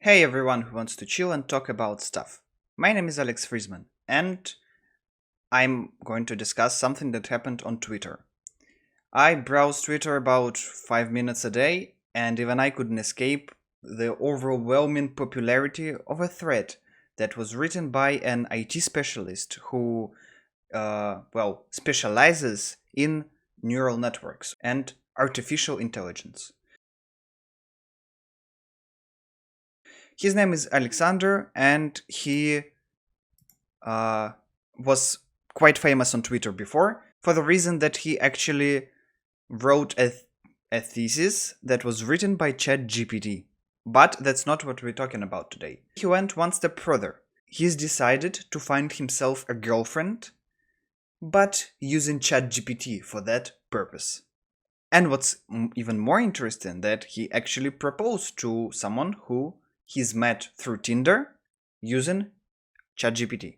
Hey everyone who wants to chill and talk about stuff. My name is Freezeman, and I'm going to discuss something that happened on Twitter. I browse Twitter about 5 minutes a day, and even I couldn't escape the overwhelming popularity of a thread that was written by an IT specialist who, specializes in neural networks and artificial intelligence. His name is Alexander, and he uh, was quite famous on Twitter before for the reason that he actually wrote a thesis that was written by ChatGPT. But that's not what we're talking about today. He went one step further. He's decided to find himself a girlfriend, but using ChatGPT for that purpose. And what's even more interesting, that he actually proposed to someone who he's met through Tinder using ChatGPT.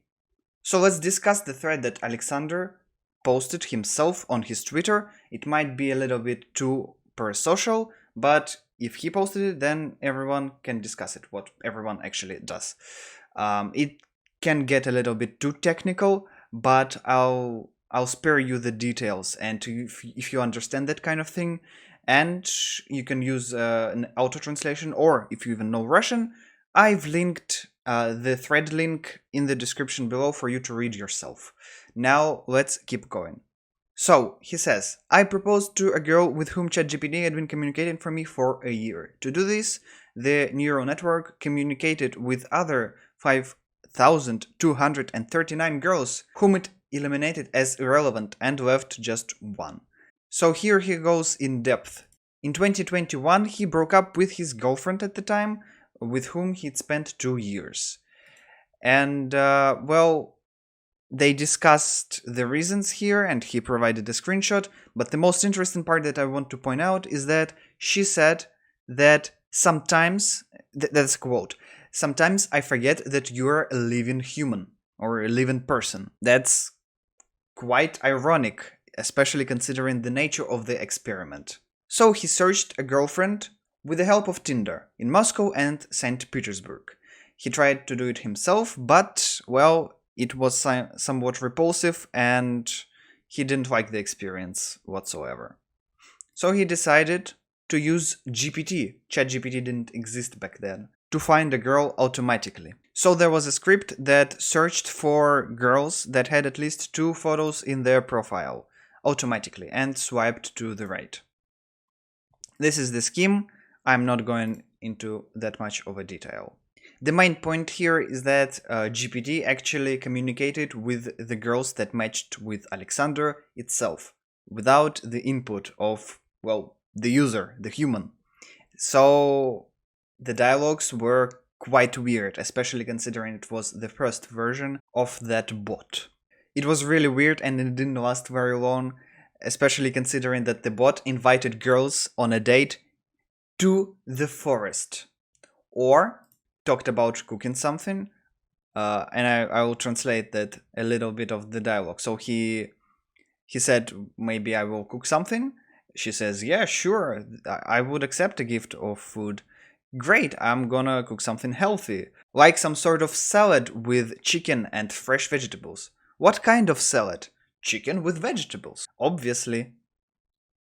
So let's discuss the thread that Alexander posted himself on his Twitter. It might be a little bit too per-social, but if he posted it, then everyone can discuss it, what everyone actually does. It can get a little bit too technical, but I'll spare you the details, and if you understand that kind of thing, and you can use an auto translation, or if you even know Russian, I've linked the thread link in the description below for you to read yourself. Now let's keep going. So he says, I proposed to a girl with whom ChatGPT had been communicating for me for a year. To do this, the neural network communicated with other 5,239 girls whom it eliminated as irrelevant and left just one. So here he goes in depth. In 2021, he broke up with his girlfriend at the time, with whom he'd spent 2 years. And, they discussed the reasons here, and he provided a screenshot. But the most interesting part that I want to point out is that she said that sometimes, that's a quote, sometimes I forget that you're a living human or a living person. That's quite ironic, especially considering the nature of the experiment. So he searched a girlfriend with the help of Tinder in Moscow and St. Petersburg. He tried to do it himself, but, it was somewhat repulsive and he didn't like the experience whatsoever. So he decided to use GPT. ChatGPT didn't exist back then. To find a girl automatically. So there was a script that searched for girls that had at least 2 photos in their profile automatically and swiped to the right. This is the scheme. I'm not going into that much of a detail. The main point here is that GPT actually communicated with the girls that matched with Alexander itself, without the input of, the user, the human. So the dialogues were quite weird, especially considering it was the first version of that bot. It was really weird and it didn't last very long, especially considering that the bot invited girls on a date to the forest, or talked about cooking something, and I will translate that a little bit of the dialogue. So he said, maybe I will cook something. She says, yeah, sure, I would accept a gift of food. Great, I'm gonna cook something healthy, like some sort of salad with chicken and fresh vegetables. What kind of salad? Chicken with vegetables, obviously.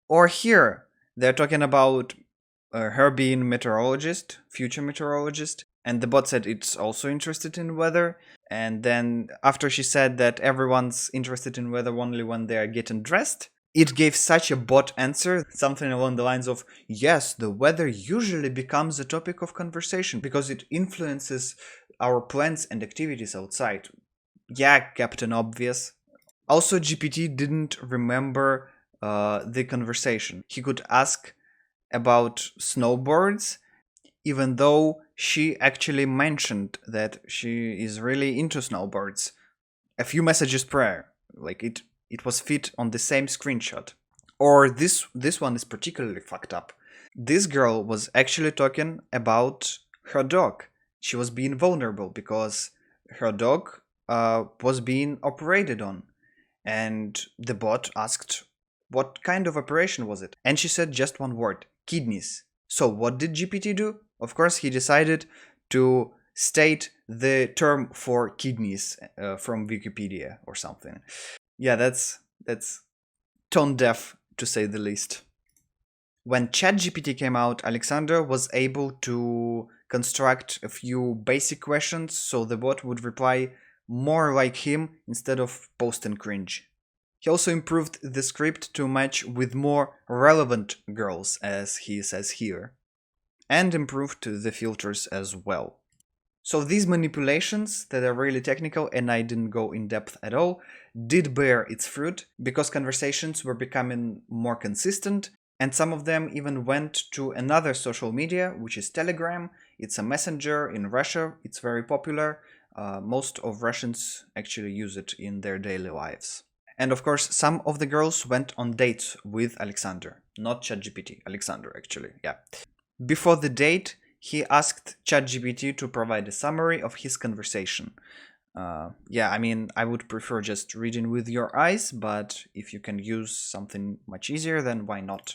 Or here, they're talking about her being meteorologist, future meteorologist, and the bot said it's also interested in weather. And then after she said that everyone's interested in weather only when they are getting dressed, it gave such a bot answer, something along the lines of, yes, the weather usually becomes a topic of conversation because it influences our plans and activities outside. Yeah, Captain Obvious. Also, GPT didn't remember the conversation. He could ask about snowboards, even though she actually mentioned that she is really into snowboards a few messages prior. Like it was fit on the same screenshot. Or this one is particularly fucked up. This girl was actually talking about her dog. She was being vulnerable because her dog was being operated on. And the bot asked, what kind of operation was it? And she said just one word, kidneys. So what did GPT do? Of course, he decided to state the term for kidneys from Wikipedia or something. Yeah, that's tone deaf to say the least. When ChatGPT came out, Alexander was able to construct a few basic questions so the bot would reply more like him instead of post and cringe. He also improved the script to match with more relevant girls, as he says here, and improved the filters as well. So these manipulations that are really technical, and I didn't go in depth at all, did bear its fruit because conversations were becoming more consistent, and some of them even went to another social media, which is Telegram. It's a messenger in Russia, it's very popular. Most of Russians actually use it in their daily lives. And of course, some of the girls went on dates with Alexander, not ChatGPT, Alexander actually, yeah. Before the date, he asked ChatGPT to provide a summary of his conversation. Yeah, I mean, I would prefer just reading with your eyes, but if you can use something much easier, then why not?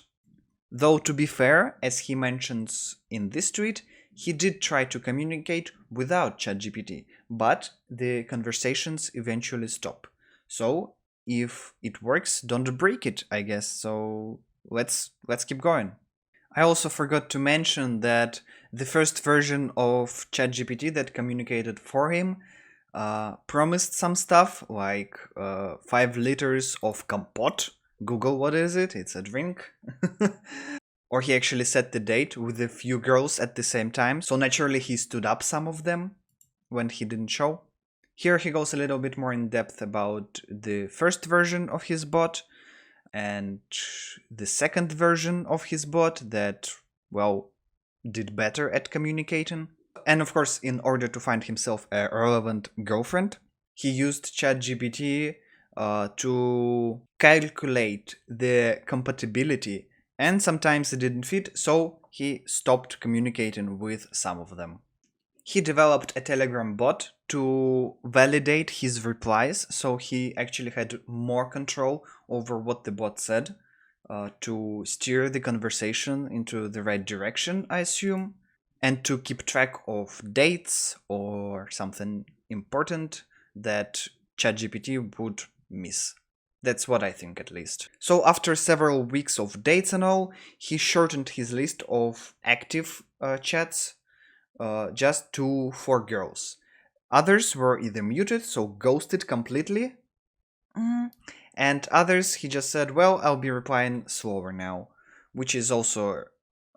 Though, to be fair, as he mentions in this tweet, he did try to communicate without ChatGPT, but the conversations eventually stop. So, if it works, don't break it, I guess. So, let's keep going. I also forgot to mention that the first version of ChatGPT that communicated for him promised some stuff like 5 liters of compote. Google what is it? It's a drink. Or he actually set the date with a few girls at the same time, so naturally he stood up some of them when he didn't show. Here he goes a little bit more in depth about the first version of his bot and the second version of his bot that, well, did better at communicating. And of course, in order to find himself a relevant girlfriend, he used ChatGPT to calculate the compatibility, and sometimes it didn't fit, so he stopped communicating with some of them. He developed a Telegram bot to validate his replies, so he actually had more control over what the bot said to steer the conversation into the right direction, I assume, and to keep track of dates or something important that ChatGPT would miss. That's what I think, at least. So after several weeks of dates and all, he shortened his list of active chats just to 4 girls. Others were either muted, so ghosted completely, and others he just said, well, I'll be replying slower now, which is also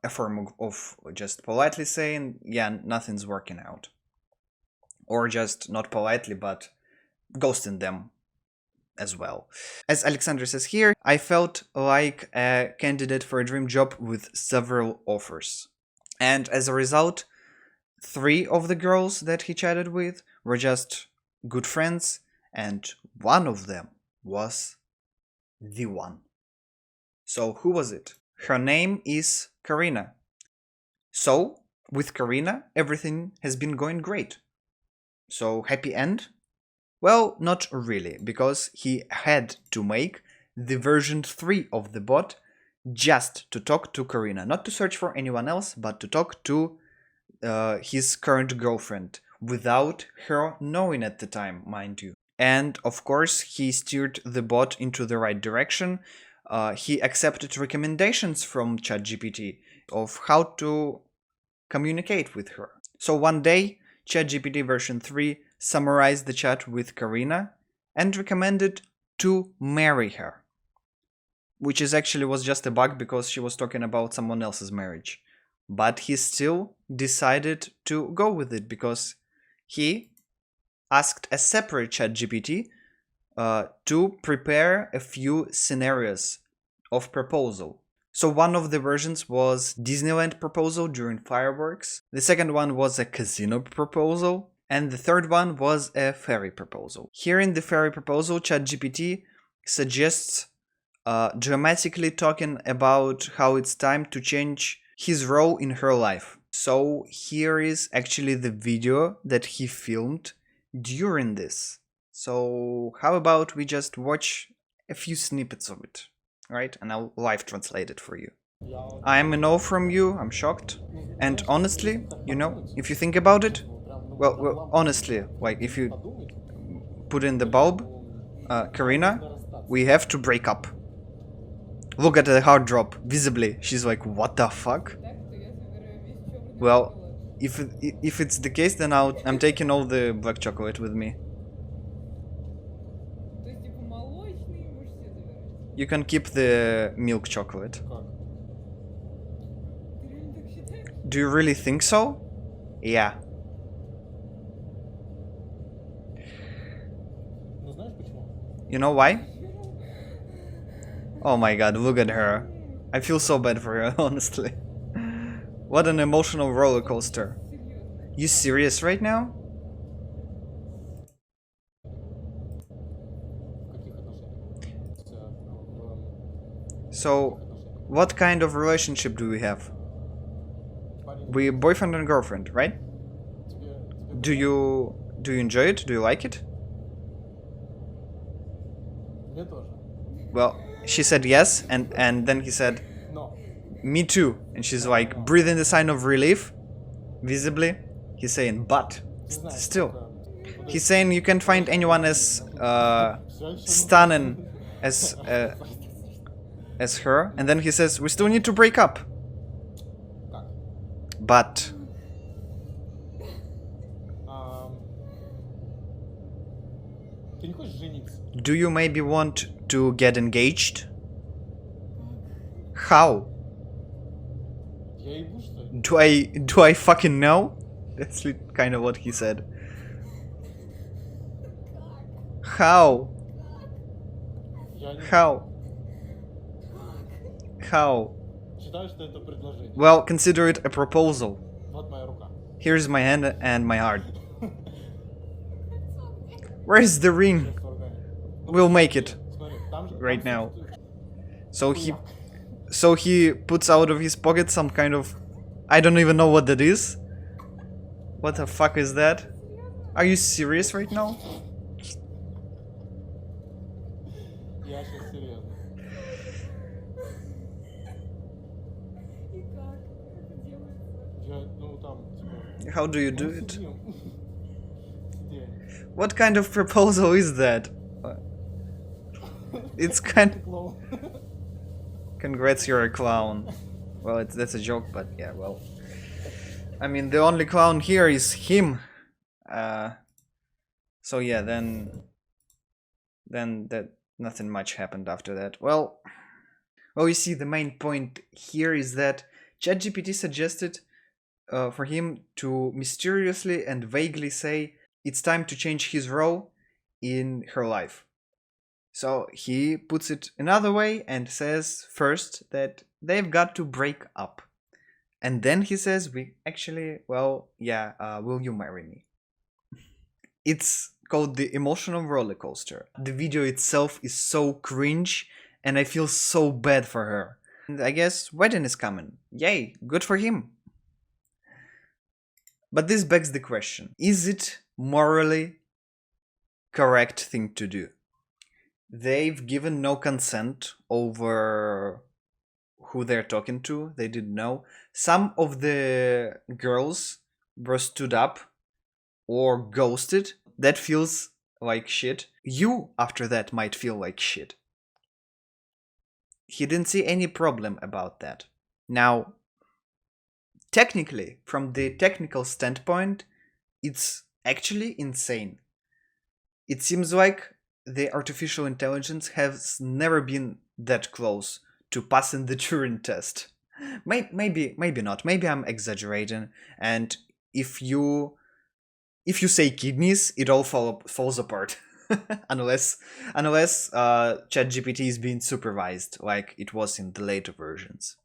a form of just politely saying, yeah, nothing's working out. Or just not politely, but ghosting them as well. As Alexander says here, I felt like a candidate for a dream job with several offers. And as a result, 3 of the girls that he chatted with were just good friends, and one of them was the one. So who was it? Her name is Karina. So, with Karina, everything has been going great. So, happy end? Well, not really, because he had to make the version 3 of the bot just to talk to Karina. Not to search for anyone else, but to talk to his current girlfriend without her knowing at the time, mind you. And of course, he steered the bot into the right direction. He accepted recommendations from ChatGPT of how to communicate with her. So one day, ChatGPT version 3 summarized the chat with Karina and recommended to marry her. Which is actually was just a bug because she was talking about someone else's marriage. But he still decided to go with it because he asked a separate ChatGPT to prepare a few scenarios of proposal. So one of the versions was Disneyland proposal during fireworks, the second one was a casino proposal, and the third one was a ferry proposal. Here in the ferry proposal, ChatGPT suggests dramatically talking about how it's time to change his role in her life. So here is actually the video that he filmed during this. So how about we just watch a few snippets of it, right? And I'll live translate it for you. I'm a no from you. I'm shocked. And honestly, you know, if you think about it, well, honestly, like if you put in the bulb, Karina, we have to break up. Look at the hard drop, visibly. She's like, what the fuck? Well, if it's the case, then I'm taking all the black chocolate with me. You can keep the milk chocolate. Do you really think so? Yeah. You know why? Oh my god, look at her. I feel so bad for her, honestly. What an emotional roller coaster. You serious right now? So, what kind of relationship do we have? We boyfriend and girlfriend, right? Do you enjoy it? Do you like it? Well, she said yes, and then he said, me too. And she's like breathing the sign of relief, visibly. He's saying, but still. He's saying you can't find anyone as stunning as her. And then he says, we still need to break up. But do you maybe want to get engaged? How? Do I fucking know? That's kind of what he said. How? How? How? Well, consider it a proposal. Here's my hand and my heart. Where's the ring? We'll make it right now. So he puts out of his pocket some kind of, I don't even know what that is. What the fuck is that? Are you serious right now? How do you do it? What kind of proposal is that? It's kind of... Congrats, you're a clown. Well, that's a joke, but yeah, well. I mean, the only clown here is him. So yeah, then that nothing much happened after that. Well, you see, the main point here is that ChatGPT suggested for him to mysteriously and vaguely say it's time to change his role in her life. So he puts it another way and says first that they've got to break up. And then he says, we actually, well, yeah, will you marry me? It's called the emotional roller coaster. The video itself is so cringe and I feel so bad for her. And I guess wedding is coming. Yay, good for him. But this begs the question, is it morally correct thing to do? They've given no consent over who they're talking to. They didn't know. Some of the girls were stood up or ghosted. That feels like shit. You, after that, might feel like shit. He didn't see any problem about that. Now, technically, from the technical standpoint, it's actually insane. It seems like the artificial intelligence has never been that close to passing the Turing test. Maybe not. Maybe I'm exaggerating. And if you say kidneys, it all falls apart. unless ChatGPT is being supervised, like it was in the later versions.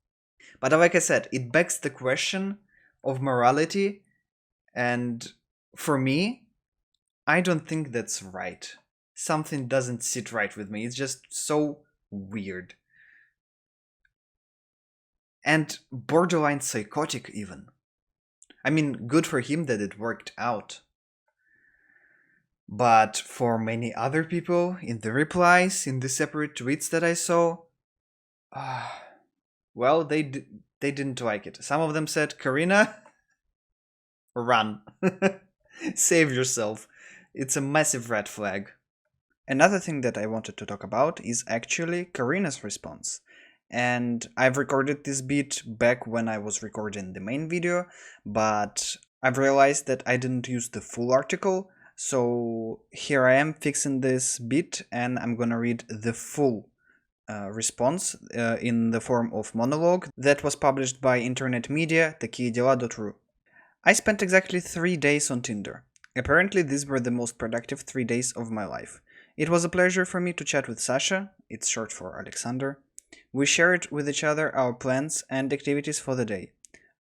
But like I said, it begs the question of morality, and for me, I don't think that's right. Something doesn't sit right with me. It's just so weird. And borderline psychotic, even. I mean, good for him that it worked out. But for many other people, in the replies, in the separate tweets that I saw, Well, they didn't like it. Some of them said, Karina, run. Save yourself. It's a massive red flag. Another thing that I wanted to talk about is actually Karina's response. And I've recorded this bit back when I was recording the main video, but I've realized that I didn't use the full article, so here I am fixing this bit and I'm gonna read the full response in the form of monologue that was published by internet media takiedela.ru. I spent exactly 3 days on Tinder. Apparently these were the most productive 3 days of my life. It was a pleasure for me to chat with Sasha, it's short for Alexander. We shared with each other our plans and activities for the day.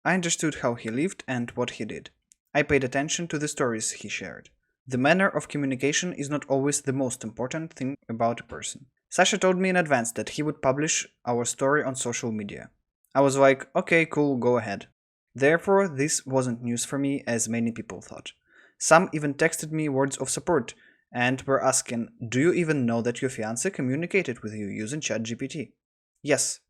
I understood how he lived and what he did. I paid attention to the stories he shared. The manner of communication is not always the most important thing about a person. Sasha told me in advance that he would publish our story on social media. I was like, okay, cool, go ahead. Therefore, this wasn't news for me as many people thought. Some even texted me words of support and were asking, do you even know that your fiancé communicated with you using ChatGPT? Yes,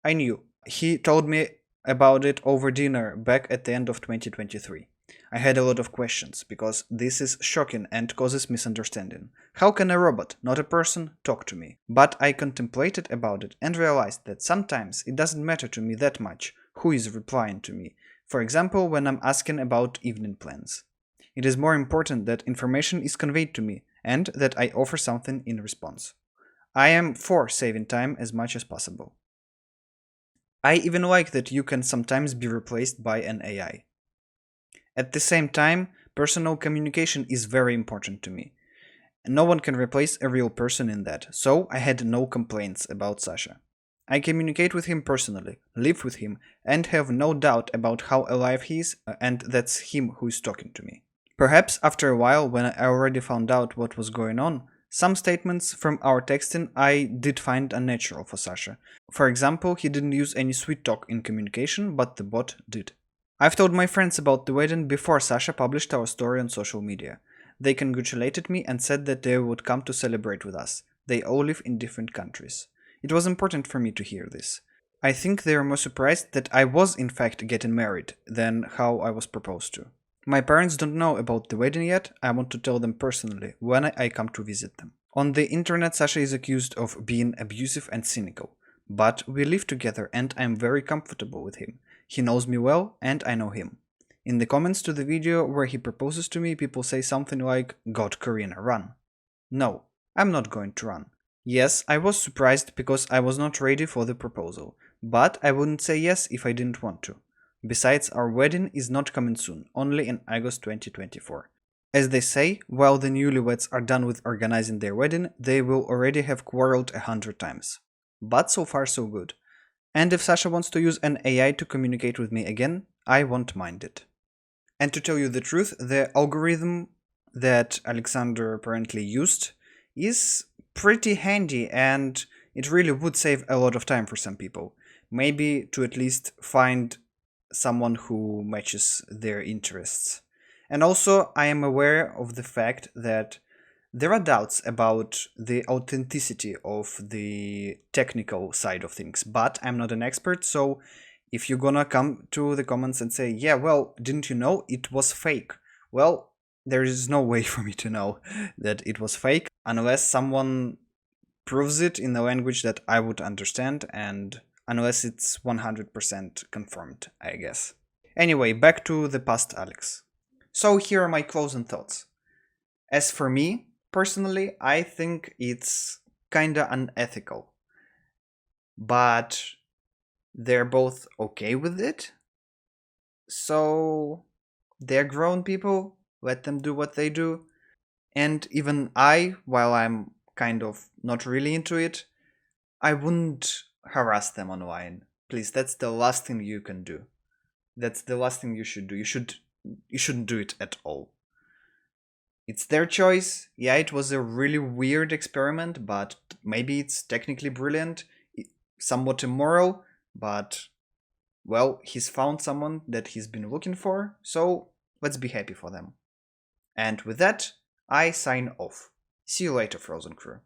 I knew. He told me about it over dinner back at the end of 2023. I had a lot of questions, because this is shocking and causes misunderstanding. How can a robot, not a person, talk to me? But I contemplated about it and realized that sometimes it doesn't matter to me that much who is replying to me. For example, when I'm asking about evening plans. It is more important that information is conveyed to me and that I offer something in response. I am for saving time as much as possible. I even like that you can sometimes be replaced by an AI. At the same time, personal communication is very important to me. No one can replace a real person in that, so I had no complaints about Sasha. I communicate with him personally, live with him, and have no doubt about how alive he is, and that's him who is talking to me. Perhaps after a while, when I already found out what was going on, some statements from our texting I did find unnatural for Sasha. For example, he didn't use any sweet talk in communication, but the bot did. I've told my friends about the wedding before Sasha published our story on social media. They congratulated me and said that they would come to celebrate with us. They all live in different countries. It was important for me to hear this. I think they are more surprised that I was in fact getting married than how I was proposed to. My parents don't know about the wedding yet. I want to tell them personally when I come to visit them. On the internet, Sasha is accused of being abusive and cynical. But we live together and I'm very comfortable with him. He knows me well and I know him. In the comments to the video where he proposes to me, people say something like, God, Karina, run. No, I'm not going to run. Yes, I was surprised because I was not ready for the proposal, but I wouldn't say yes if I didn't want to. Besides, our wedding is not coming soon, only in August 2024. As they say, while the newlyweds are done with organizing their wedding, they will already have quarreled 100 times. But so far so good. And if Sasha wants to use an AI to communicate with me again, I won't mind it. And to tell you the truth, the algorithm that Alexander apparently used is pretty handy and it really would save a lot of time for some people. Maybe to at least find someone who matches their interests. And also, I am aware of the fact that there are doubts about the authenticity of the technical side of things, but I'm not an expert, so if you're gonna come to the comments and say, yeah, well, didn't you know it was fake? Well, there is no way for me to know that it was fake unless someone proves it in a language that I would understand and unless it's 100% confirmed, I guess. Anyway, back to the past Alex. So here are my closing thoughts. As for me, personally, I think it's kinda unethical. But they're both okay with it. So they're grown people, let them do what they do. And even I, while I'm kind of not really into it, I wouldn't harass them online. Please, that's the last thing you can do. That's the last thing you should do. You shouldn't do it at all. It's their choice. Yeah, it was a really weird experiment, but maybe it's technically brilliant, somewhat immoral, but well, he's found someone that he's been looking for, so let's be happy for them. And with that, I sign off. See you later, Frozen Crew.